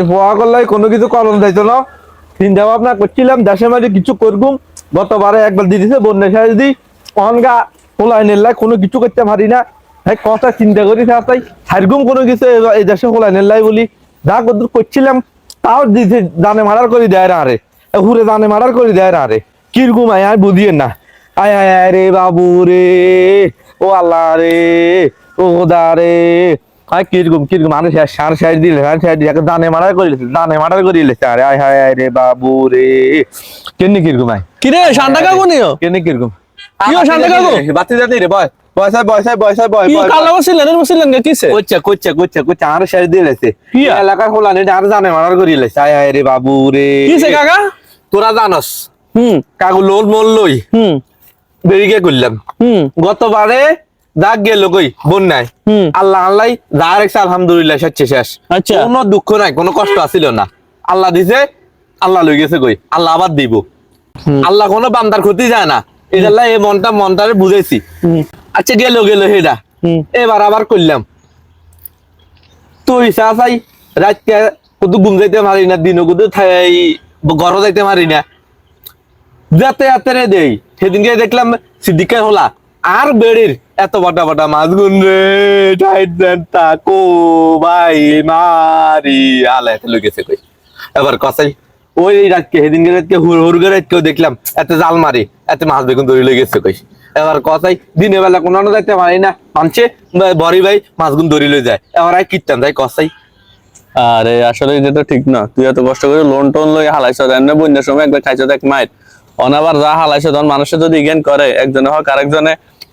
পোয়া করলে কোনো কিছু করণ যাইতো না, চিন্তা ভাবনা করছিলাম দেশের মাঝে কিছু করবো। গতবারে একবার দিদিছে বন্যা সাজ দি অনগা হোলাই নেল্লাই কোনো কিছু করতে পারি না। কথা চিন্তা করি তাই সারগুম কোনো কিছু এই দেশে হোলাই নেল্লাই বলি যা করছিলাম তাও দিছে জানে মারার করে দেয় না রে, হুরে জানে মারার করে দেয় না রে, কিরকম আয় আর বুঝিয়ে না। আয় আয় আয় রে বাবু রে, ও আল্লাহ রে, ও দা রে, আয় কিরকম কিরকম মানুষ সার সাইড দিলে দানে মারার করে দানে মারার করে আরে আয় হায় আয় রে বাবু রে, কেমনি কিরকম আয় কিরে শান্তা কাকু নিও কেমনি কিরকম কিও শান্তা কাকু বাতি যাতে রে বয় বয়সায় বয়সায় বয়সায় বয় কিও কালা বসিলেন এর বসিলেন কিসে কোচ্চা কোচ্চা কোচ্চা কোচ্চা আর সাইড দিয়ে লেছে এলাকার হোলা নেই আর জানে মারার করে লেছে আয় আয় রে বাবু রে কিসে কাকা তোরা জানস হুম কাকু লোল মোল লই হুম বেরিয়ে করলাম হুম গতবারে দাগ গেল কই বন্যায় আল্লাহ আল্লাহ যা রেখছে আলহামদুলিল্লাহ সচ্ছে শেষ। আচ্ছা কোনো দুঃখ নাই কোনো কষ্ট আসিল না, আল্লাহ দিছে আল্লাহ লই গেছে কই আল্লাহ আবার দিব। আল্লাহ কোনো বান্দার ক্ষতি যায় না, এই আল্লাহ এই মনটারে বুঝেছি। আচ্ছা গেল গেল হেডা এবার আবার করলাম তুই চাই রাতকে কত ঘুম যাইতে পারি না, দিনও কত ঘর যাইতে পারি না, যাতে রে দেই সেদিনকে দেখলাম সিদ্দিকের হোলা আর বেড়ির এত বটা বটা মাছ গুন রে তাকো ভাই মারি আলা এত লুকেছে কই এবার কসাই ওই রাতকে সেদিনকে রাতকে হুড় রাতকেও দেখলাম এত জাল মারি এত মাছ বেগুন ধরে লেগেছে কই এবার কসাই দিনের বেলা কোনো যাইতে পারি না মানছে বড়ি ভাই মাছগুন ধরে লই যায় এবার আই কিনতাম যাই কসাই। আরে আসলে এটা তো ঠিক না, তুই এত কষ্ট করে লোন টোন লই হালাইছ এমনি বন্যার সময় একবার খাইছ এক মাইট অনাবার যা হালাইছ তখন মানুষে যদি জ্ঞান করে একজনে হোক আরেকজনে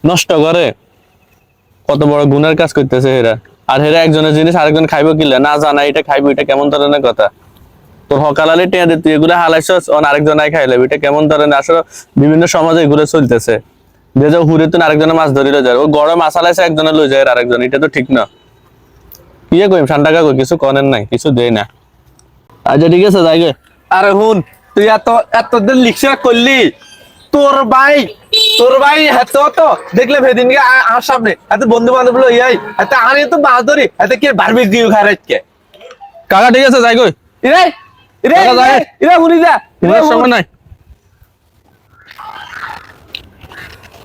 নষ্ট করে কত বড় গুণের কাজ করতেছে এরা। আর হেরা একজনের জিনিস আরেকজন খাইবো কিলে না জানা এটা খাইবো, এটা কেমন ধরনের কথা? তোর হকালালি টেয়া দে তুই এগুলো হালাইছ আরেকজন আই খাইলে এটা কেমন ধরনের? আসলে বিভিন্ন সমাজে এগুলো চলতেছে যে যে হুরে তুই আরেকজনের মাছ ধরিলে যায়, ও গড়ে মাছ হালাইছে একজনে লই যায় আরেকজন, এটা তো ঠিক না। ইয়ে কইম ঠান্ডা কাকু কিছু করেন নাই কিছু দেয় না। আচ্ছা ঠিক আছে যাই গে। আরে হুন তুই এতদিন লিখা করলি তোর ভাই এত তো দেখলে সেদিনকে আর সামনে এত বন্ধু বান্ধব লো ইয়াই এত আনি তো মাছ ধরি এত কি বারবিক দিও খারাজকে কাকা ঠিক আছে যাই গই ইরে ইরে ইরে হুনি যা সময় নাই।